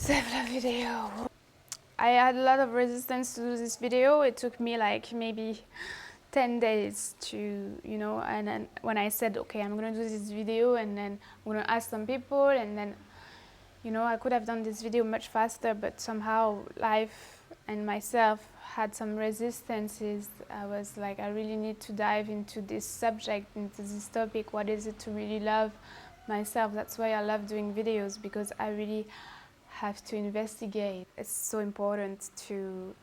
Self-love video. I had a lot of resistance to do this video. It took me like maybe 10 days to, and then when I said, okay, I'm gonna do this video and then I'm gonna ask some people and then, I could have done this video much faster, but somehow life and myself had some resistances. I was like, I really need to dive into this subject, into this topic. What is it to really love myself? That's why I love doing videos, because I really have to investigate. It's so important to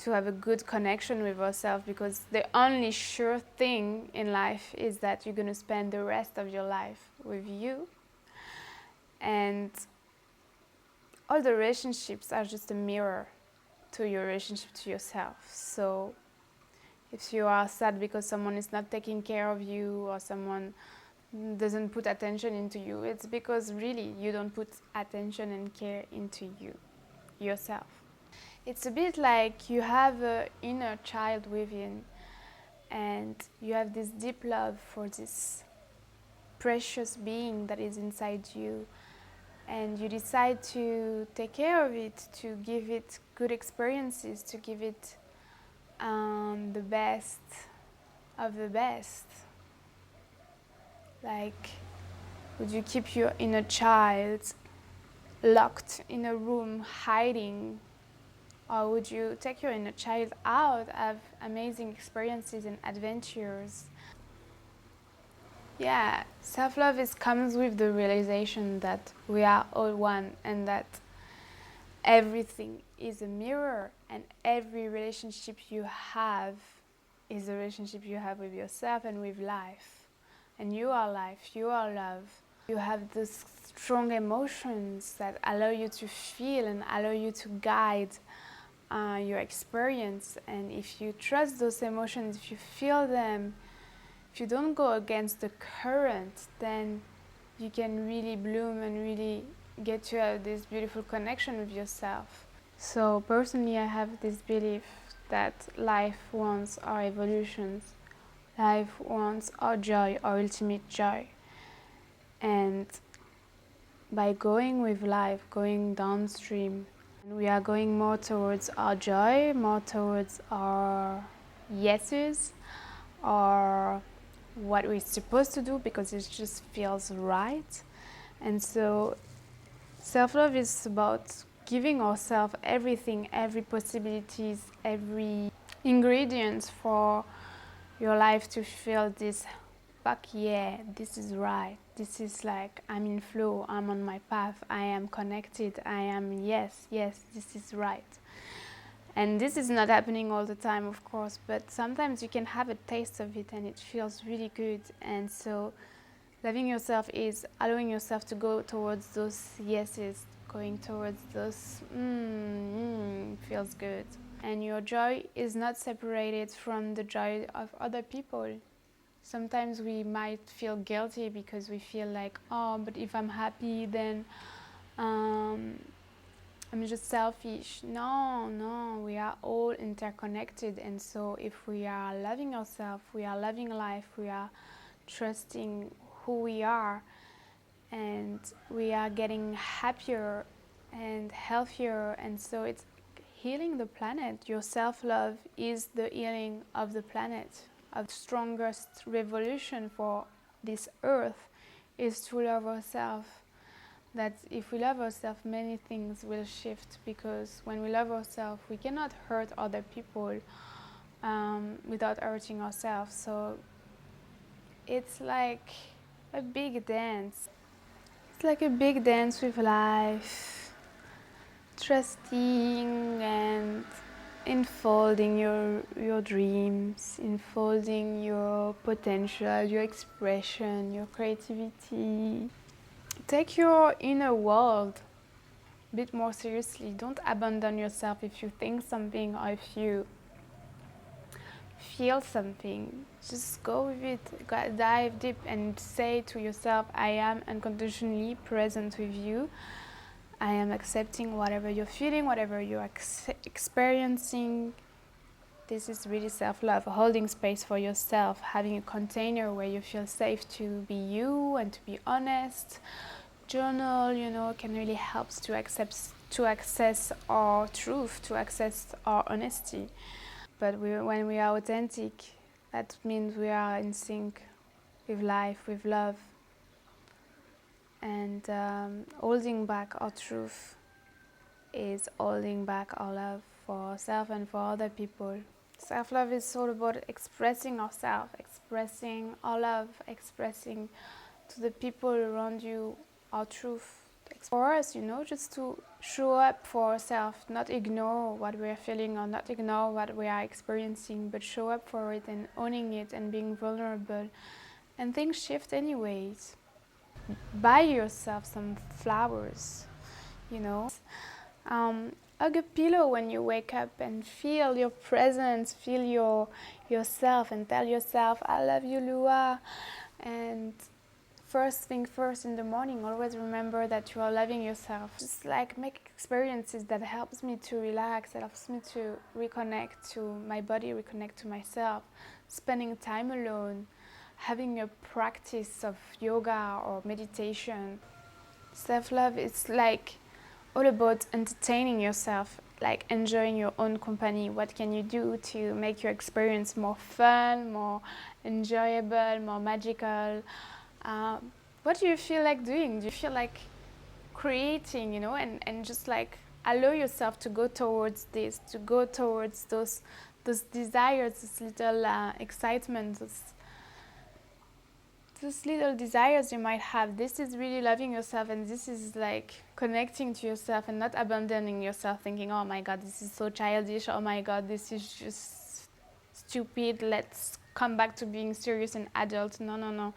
have a good connection with ourselves, because the only sure thing in life is that you're going to spend the rest of your life with you, and all the relationships are just a mirror to your relationship to yourself. So if you are sad because someone is not taking care of you or someone doesn't put attention into you, it's because really you don't put attention and care into yourself. It's a bit like you have an inner child within, and you have this deep love for this precious being that is inside you, and you decide to take care of it, to give it good experiences, to give it the best of the best. Like, would you keep your inner child locked in a room hiding? Or would you take your inner child out, have amazing experiences and adventures? Yeah, self-love comes with the realization that we are all one, and that everything is a mirror, and every relationship you have is a relationship you have with yourself and with life. And you are life, you are love. You have those strong emotions that allow you to feel and allow you to guide your experience. And if you trust those emotions, if you feel them, if you don't go against the current, then you can really bloom and really get to have this beautiful connection with yourself. So personally, I have this belief that life wants our evolutions. Life wants our joy, our ultimate joy. And by going with life, going downstream, we are going more towards our joy, more towards our yeses, or what we're supposed to do because it just feels right. And so self-love is about giving ourselves everything, every possibilities, every ingredient for your life to feel this, fuck yeah, this is right. This is like, I'm in flow, I'm on my path, I am connected, I am, yes, this is right. And this is not happening all the time, of course, but sometimes you can have a taste of it and it feels really good. And so loving yourself is allowing yourself to go towards those yeses, going towards those feels good. And your joy is not separated from the joy of other people. Sometimes we might feel guilty because we feel like, oh, but if I'm happy, then I'm just selfish. No, we are all interconnected. And so if we are loving ourselves, we are loving life, we are trusting who we are, and we are getting happier and healthier. And so it's healing the planet. Your self-love is the healing of the planet. The strongest revolution for this earth is to love ourselves. That if we love ourselves, many things will shift, because when we love ourselves, we cannot hurt other people without hurting ourselves. So it's like a big dance. It's like a big dance with life, trusting and unfolding your dreams, unfolding your potential, your expression, your creativity. Take your inner world a bit more seriously. Don't abandon yourself if you think something or if you feel something. Just go with it, dive deep and say to yourself, I am unconditionally present with you. I am accepting whatever you're feeling, whatever you're experiencing. This is really self-love, holding space for yourself, having a container where you feel safe to be you and to be honest, journal, can really help to access our truth, to access our honesty. But when we are authentic, that means we are in sync with life, with love, and holding back our truth is holding back our love for ourselves and for other people. Self-love is all about expressing ourselves, expressing our love, expressing to the people around you our truth. For us, just to show up for ourselves, not ignore what we're feeling or not ignore what we are experiencing, but show up for it and owning it and being vulnerable. And things shift anyways. Buy yourself some flowers, hug a pillow when you wake up and feel your presence, feel yourself and tell yourself, I love you, Lua. And first thing first in the morning, always remember that you are loving yourself. Just like make experiences that helps me to relax, that helps me to reconnect to my body, reconnect to myself. Spending time alone, having a practice of yoga or meditation. Self-love is like all about entertaining yourself, like enjoying your own company. What can you do to make your experience more fun, more enjoyable, more magical? What do you feel like doing? Do you feel like creating, and just like allow yourself to go towards this, to go towards those desires, this little excitement, those little desires you might have. This is really loving yourself, and this is like connecting to yourself and not abandoning yourself, thinking, oh my God, this is so childish, oh my God, this is just stupid, let's come back to being serious and adult. No.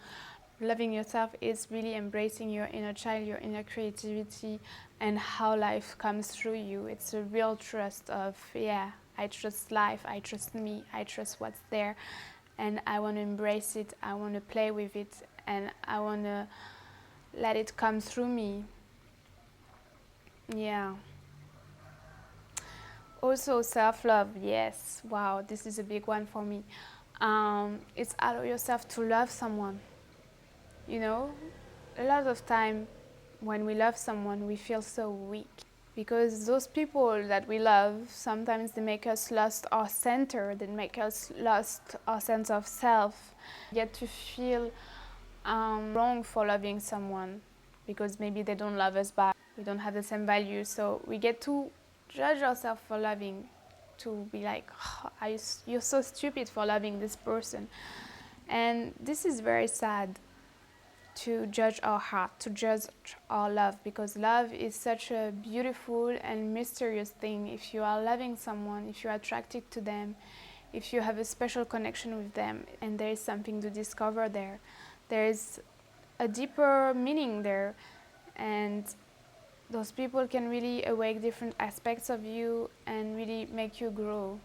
Loving yourself is really embracing your inner child, your inner creativity, and how life comes through you. It's a real trust of, I trust life, I trust me, I trust what's there, and I want to embrace it, I want to play with it, and I want to let it come through me. Yeah. Also self-love, yes, wow, this is a big one for me. It's allow yourself to love someone. A lot of time when we love someone, we feel so weak because those people that we love, sometimes they make us lost our center, they make us lost our sense of self. Get to feel wrong for loving someone because maybe they don't love us back, we don't have the same value, so we get to judge ourselves for loving, to be like, oh, you're so stupid for loving this person. And this is very sad, to judge our heart, to judge our love, because love is such a beautiful and mysterious thing. If you are loving someone, if you're attracted to them, if you have a special connection with them, and there is something to discover there, there is a deeper meaning there, and those people can really awake different aspects of you and really make you grow.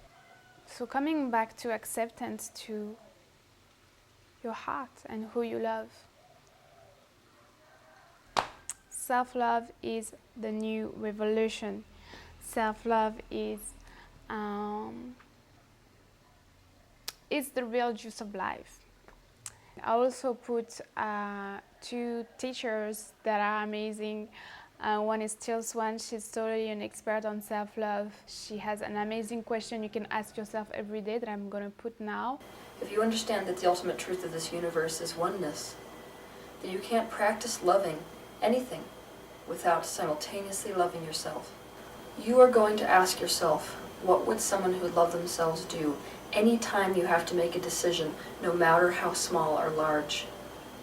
So coming back to acceptance, to your heart and who you love. Self-love is the new revolution. Self-love is the real juice of life. I also put two teachers that are amazing. One is Teal Swan. She's totally an expert on self-love. She has an amazing question you can ask yourself every day that I'm going to put now. If you understand that the ultimate truth of this universe is oneness, then you can't practice loving anything without simultaneously loving yourself. You are going to ask yourself, what would someone who loved themselves do anytime you have to make a decision, no matter how small or large?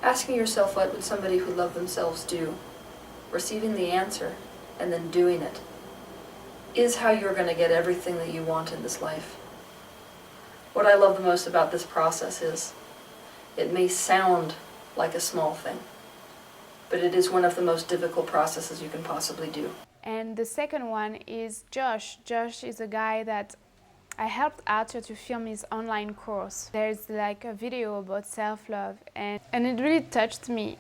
Asking yourself what would somebody who loved themselves do, receiving the answer, and then doing it, is how you're going to get everything that you want in this life. What I love the most about this process is, it may sound like a small thing, but it is one of the most difficult processes you can possibly do. And the second one is Josh. Josh is a guy that I helped Arthur to film his online course. There's like a video about self-love, and it really touched me,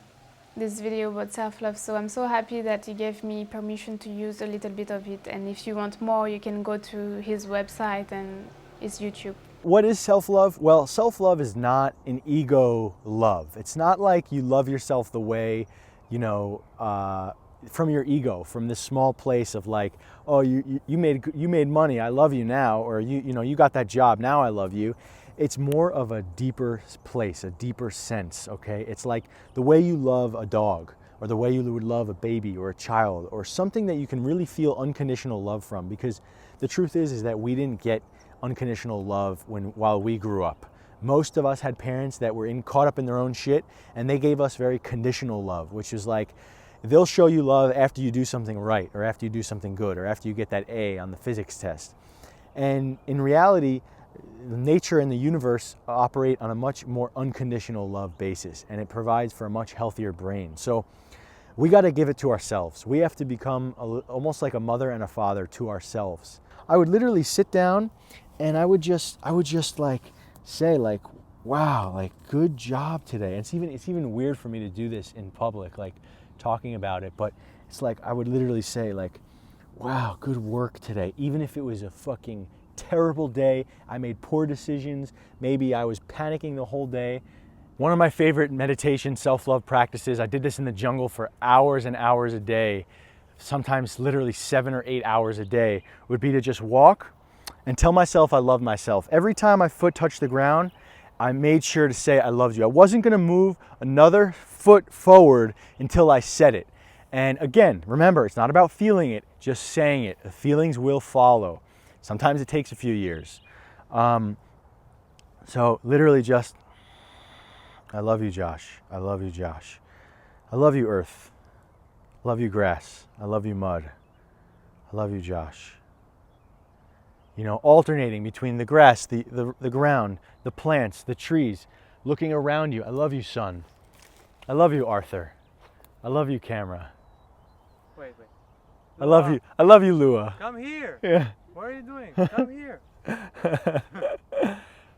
this video about self-love. So I'm so happy that he gave me permission to use a little bit of it. And if you want more, you can go to his website and his YouTube. What is self-love? Well, self-love is not an ego love. It's not like you love yourself the way you know, from your ego, from this small place of like, oh, you made money, I love you now, or you got that job, now I love you. It's more of a deeper place, a deeper sense, okay? It's like the way you love a dog, or the way you would love a baby or a child, or something that you can really feel unconditional love from, because the truth is that we didn't get unconditional love while we grew up. Most of us had parents that were caught up in their own shit, and they gave us very conditional love, which is like, they'll show you love after you do something right, or after you do something good, or after you get that A on the physics test. And in reality, nature and the universe operate on a much more unconditional love basis, and it provides for a much healthier brain. So we got to give it to ourselves. We have to become almost like a mother and a father to ourselves. I would literally sit down and I would just like say like, wow, like good job today. And it's even weird for me to do this in public, like talking about it, but it's like I would literally say like, wow, good work today. Even if it was a fucking terrible day, I made poor decisions, maybe I was panicking the whole day. One of my favorite meditation self-love practices, I did this in the jungle for hours and hours a day, sometimes literally 7 or 8 hours a day, would be to just walk and tell myself I love myself. Every time my foot touched the ground, I made sure to say I loved you. I wasn't gonna move another foot forward until I said it. And again, remember, it's not about feeling it, just saying it. The feelings will follow. Sometimes it takes a few years. So literally just, I love you, Josh. I love you, Josh. I love you, earth. I love you, grass. I love you, mud. I love you, Josh. You know, alternating between the grass, the ground, the plants, the trees, looking around you. I love you, sun. I love you, Arthur. I love you, camera. Wait. I love you. I love you, Lua. Come here. Yeah. What are you doing? Come here.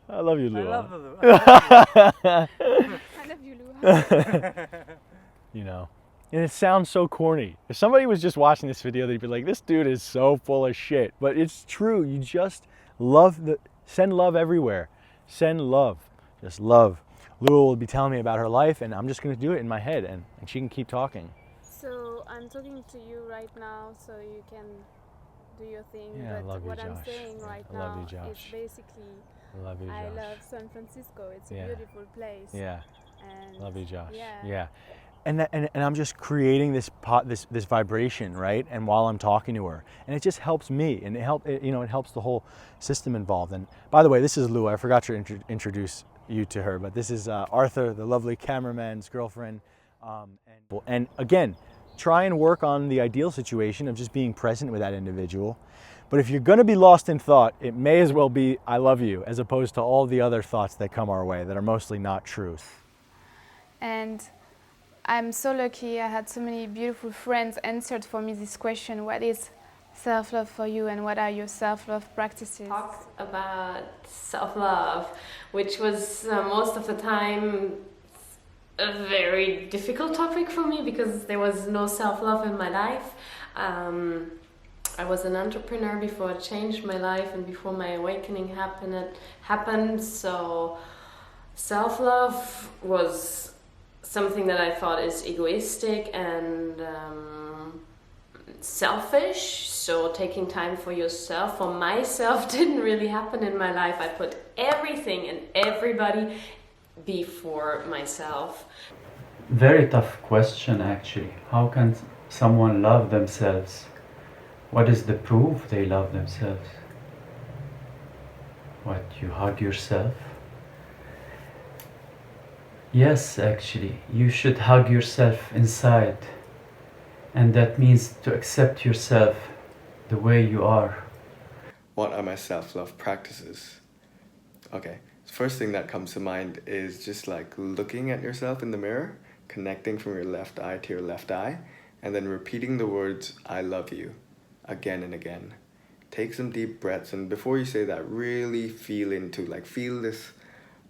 I love you, Lua. I love Lulu. I love you, Lua. You know, and it sounds so corny. If somebody was just watching this video, they'd be like, this dude is so full of shit. But it's true. You just send love everywhere. Send love. Just love. Lua will be telling me about her life, and I'm just going to do it in my head, and she can keep talking. So I'm talking to you right now, so you can do your thing. Yeah, but I love you, what I'm Josh. saying right I love now you, Josh. is basically, I love you, Josh. I love San Francisco. It's a Yeah. beautiful place. Yeah. And Love you, Josh. Yeah. And I'm just creating this vibration, right? And while I'm talking to her, and it just helps me, and it helps the whole system involved. And by the way, this is Lua. I forgot to introduce you to her, but this is Arthur, the lovely cameraman's girlfriend. And again, try and work on the ideal situation of just being present with that individual. But if you're going to be lost in thought, it may as well be I love you, as opposed to all the other thoughts that come our way that are mostly not true. And I'm so lucky I had so many beautiful friends answered for me this question: what is self-love for you, and what are your self-love practices? Talked about self-love, which was most of the time a very difficult topic for me because there was no self-love in my life. I was an entrepreneur before I changed my life and before my awakening happened. So self-love was something that I thought is egoistic and selfish. So taking time for yourself, for myself, didn't really happen in my life. I put everything and everybody before myself. Very tough question, actually. How can someone love themselves? What is the proof they love themselves? What, you hug yourself? Yes, actually, you should hug yourself inside. And that means to accept yourself the way you are. What are my self-love practices? Okay, first thing that comes to mind is just like looking at yourself in the mirror, connecting from your left eye to your left eye, and then repeating the words, I love you, again and again. Take some deep breaths, and before you say that, really feel this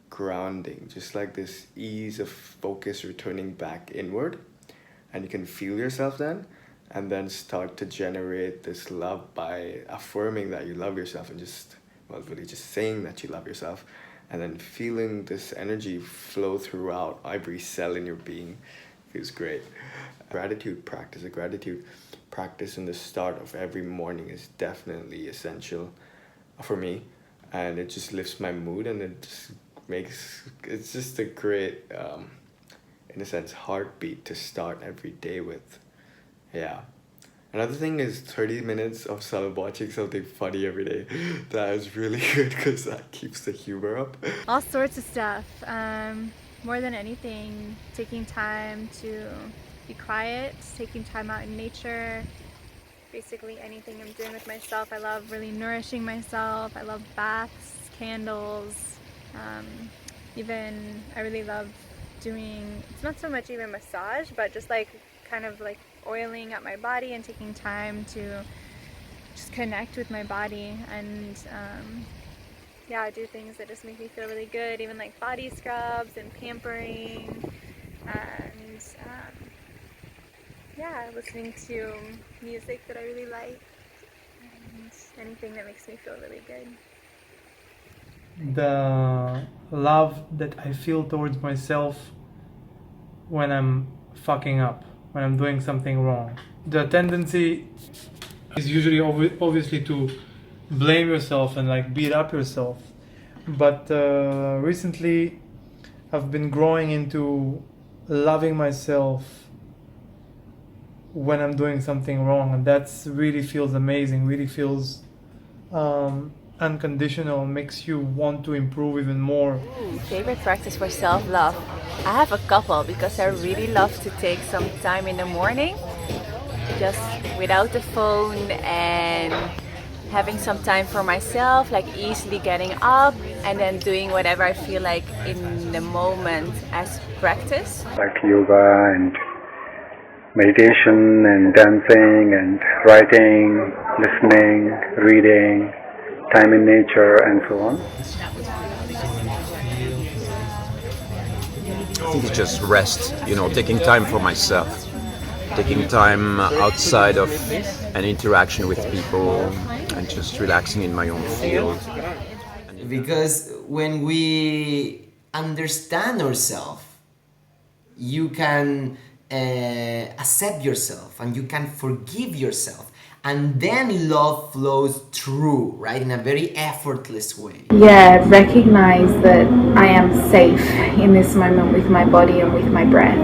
grounding, just like this ease of focus returning back inward. And you can feel yourself then, and then start to generate this love by affirming that you love yourself and really just saying that you love yourself, and then feeling this energy flow throughout every cell in your being. He was great. Gratitude practice, a gratitude practice in the start of every morning is definitely essential for me, and it just lifts my mood, and it just it's just a great, in a sense, heartbeat to start every day with. Yeah. Another thing is 30 minutes of watching something funny every day. That is really good because that keeps the humor up. All sorts of stuff. More than anything, taking time to be quiet, taking time out in nature, basically anything I'm doing with myself. I love really nourishing myself. I love baths, candles, even I really love doing, it's not so much even massage, but just like kind of like oiling up my body and taking time to just connect with my body, and yeah, I do things that just make me feel really good, even like body scrubs and pampering, and yeah, listening to music that I really like, and anything that makes me feel really good. The love that I feel towards myself when I'm fucking up, when I'm doing something wrong. The tendency is usually obviously to blame yourself and like beat up yourself. But recently I've been growing into loving myself when I'm doing something wrong, and that's really feels amazing, really feels unconditional, makes you want to improve even more. Favorite practice for self-love? I have a couple, because I really love to take some time in the morning, just without the phone, and having some time for myself, like easily getting up and then doing whatever I feel like in the moment as practice. Like yoga and meditation and dancing and writing, listening, reading, time in nature, and so on. I think it's just rest, taking time for myself, taking time outside of an interaction with people, and just relaxing in my own field. Because when we understand ourselves, you can accept yourself and you can forgive yourself, and then love flows through, right, in a very effortless way. Yeah, recognize that I am safe in this moment with my body and with my breath.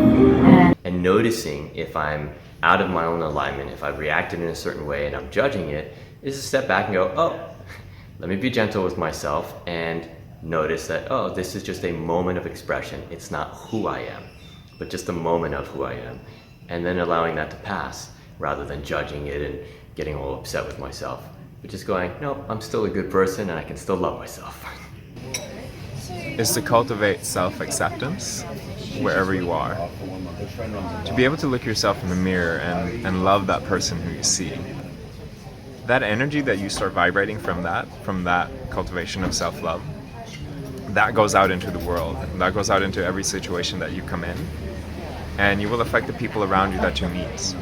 And noticing if I'm out of my own alignment, if I've reacted in a certain way and I'm judging it, is to step back and go, oh, let me be gentle with myself and notice that, oh, this is just a moment of expression. It's not who I am, but just a moment of who I am. And then allowing that to pass rather than judging it and getting all upset with myself. But just going, no, I'm still a good person and I can still love myself. Is to cultivate self-acceptance wherever you are. To be able to look yourself in the mirror and love that person who you see. That energy that you start vibrating from that cultivation of self-love, that goes out into the world. That goes out into every situation that you come in. And you will affect the people around you that you meet.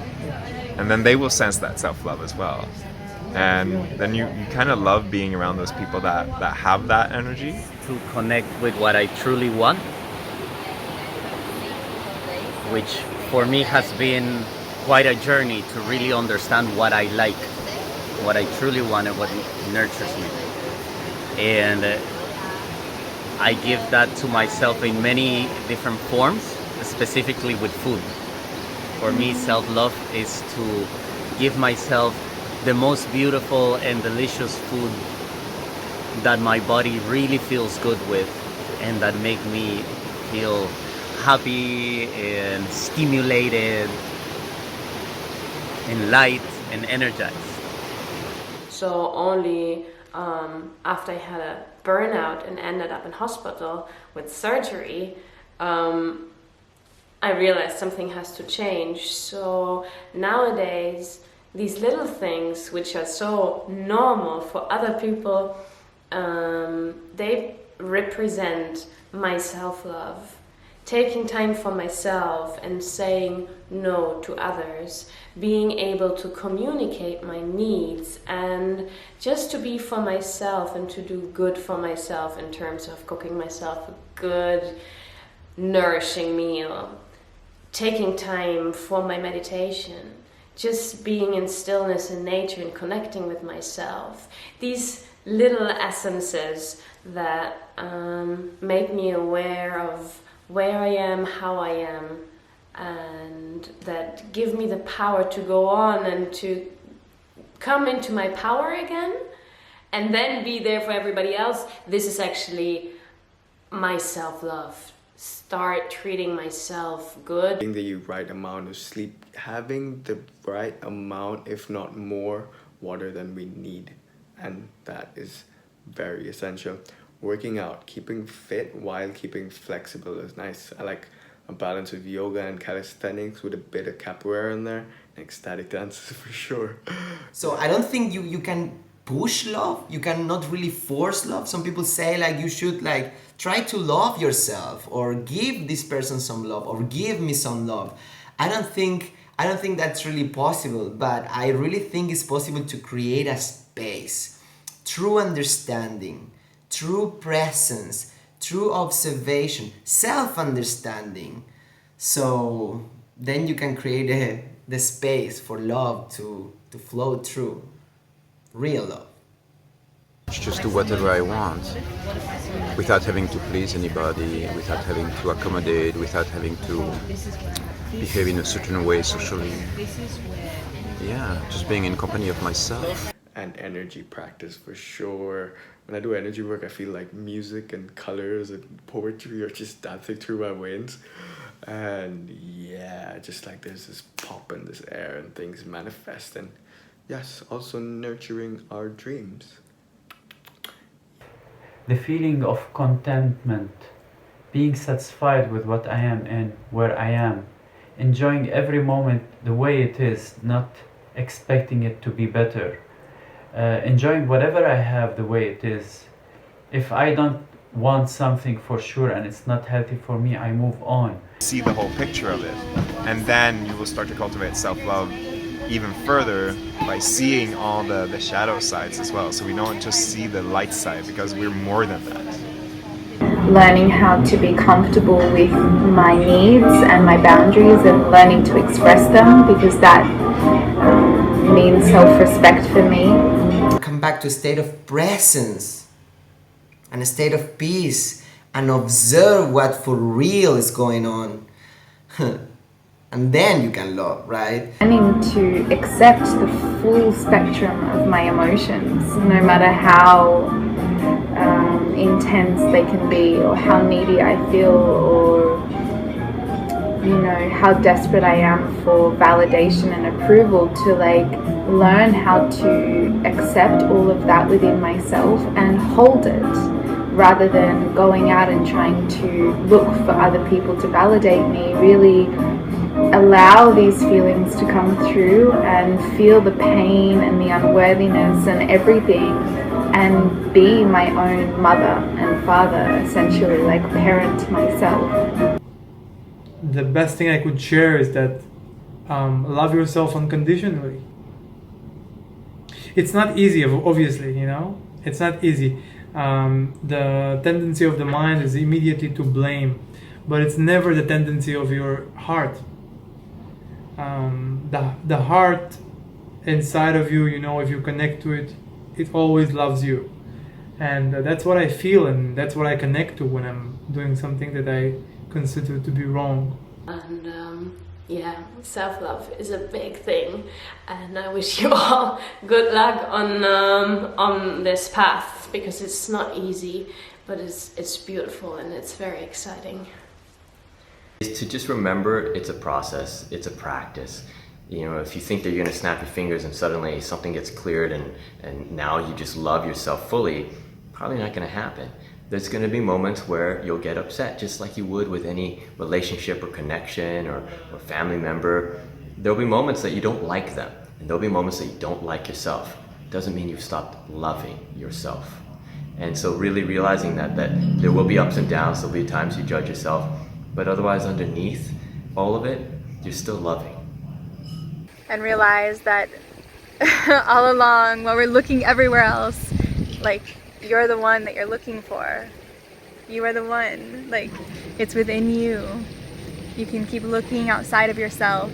And then they will sense that self-love as well. And then you kind of love being around those people that have that energy. To connect with what I truly want, which for me has been quite a journey to really understand what I like, what I truly want, and what nurtures me. And I give that to myself in many different forms, specifically with food. For me, self-love is to give myself the most beautiful and delicious food that my body really feels good with, and that make me feel happy and stimulated and light and energized. So only after I had a burnout and ended up in hospital with surgery, I realized something has to change. So nowadays, these little things which are so normal for other people, they represent my self-love. Taking time for myself and saying no to others, being able to communicate my needs, and just to be for myself and to do good for myself in terms of cooking myself a good, nourishing meal. taking time for my meditation, just being in stillness in nature and connecting with myself. These little essences that make me aware of where I am, how I am, and that give me the power to go on and to come into my power again and then be there for everybody else. This is actually my self-love. Start treating myself good. Getting the right amount of sleep, having the right amount, if not more, water than we need. And that is very essential. Working out, keeping fit while keeping flexible is nice. I like a balance of yoga and calisthenics with a bit of capoeira in there. Ecstatic dances for sure. So I don't think you can push love. You cannot really force love. Some people say like you should like try to love yourself or give this person some love or give me some love. I don't think that's really possible, but I really think it's possible to create a space, true understanding, true presence, true observation, self-understanding. So then you can create the space for love to flow through. Real love. Just do whatever I want without having to please anybody, without having to accommodate, without having to behave in a certain way socially. Yeah, just being in company of myself. And energy practice for sure. When I do energy work, I feel like music and colors and poetry are just dancing through my veins. And yeah, just like there's this pop in this air and things manifest. And yes, also nurturing our dreams. The feeling of contentment, being satisfied with what I am and where I am, enjoying every moment the way it is, not expecting it to be better, enjoying whatever I have the way it is. If I don't want something for sure and it's not healthy for me, I move on. See the whole picture of it, and then you will start to cultivate self-love even further by seeing all the shadow sides as well. So we don't just see the light side, because we're more than that. Learning how to be comfortable with my needs and my boundaries and learning to express them, because that means self-respect for me. Come back to a state of presence and a state of peace and observe what for real is going on. And then you can love, right? Learning to accept the full spectrum of my emotions, no matter how intense they can be, or how needy I feel, or how desperate I am for validation and approval, to learn how to accept all of that within myself and hold it, rather than going out and trying to look for other people to validate me. Really allow these feelings to come through and feel the pain and the unworthiness and everything, and be my own mother and father, essentially, parent myself. The best thing I could share is that love yourself unconditionally. It's not easy, obviously, it's not easy. The tendency of the mind is immediately to blame, but it's never the tendency of your heart. The heart inside of you, if you connect to it, it always loves you. And that's what I feel, and that's what I connect to when I'm doing something that I consider to be wrong. And self-love is a big thing, and I wish you all good luck on this path, because it's not easy, but it's beautiful and it's very exciting. Is to just remember it's a process, it's a practice. If you think that you're gonna snap your fingers and suddenly something gets cleared and now you just love yourself fully, probably not gonna happen. There's gonna be moments where you'll get upset, just like you would with any relationship or connection or family member. There'll be moments that you don't like them, and there'll be moments that you don't like yourself. Doesn't mean you've stopped loving yourself. And so really realizing that there will be ups and downs, there'll be times you judge yourself, but otherwise underneath all of it, you're still loving. And realize that all along, while we're looking everywhere else, you're the one that you're looking for. You are the one. It's within you. You can keep looking outside of yourself,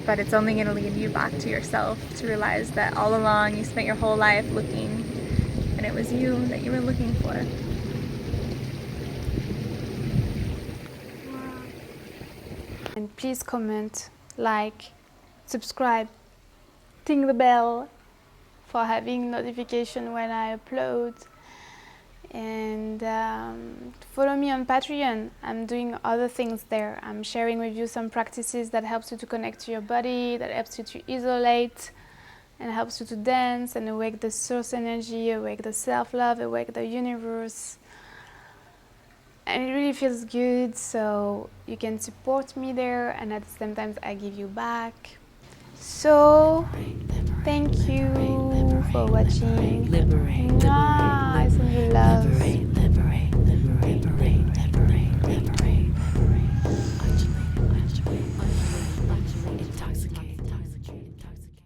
but it's only going to lead you back to yourself to realize that all along you spent your whole life looking, and it was you that you were looking for. And please comment, like, subscribe, ding the bell for having notification when I upload. And follow me on Patreon. I'm doing other things there. I'm sharing with you some practices that helps you to connect to your body, that helps you to isolate, and helps you to dance and awake the source energy, awake the self-love, awake the universe. And it really feels good, so you can support me there, and at the same time I give you back. So thank you for watching. I send you love.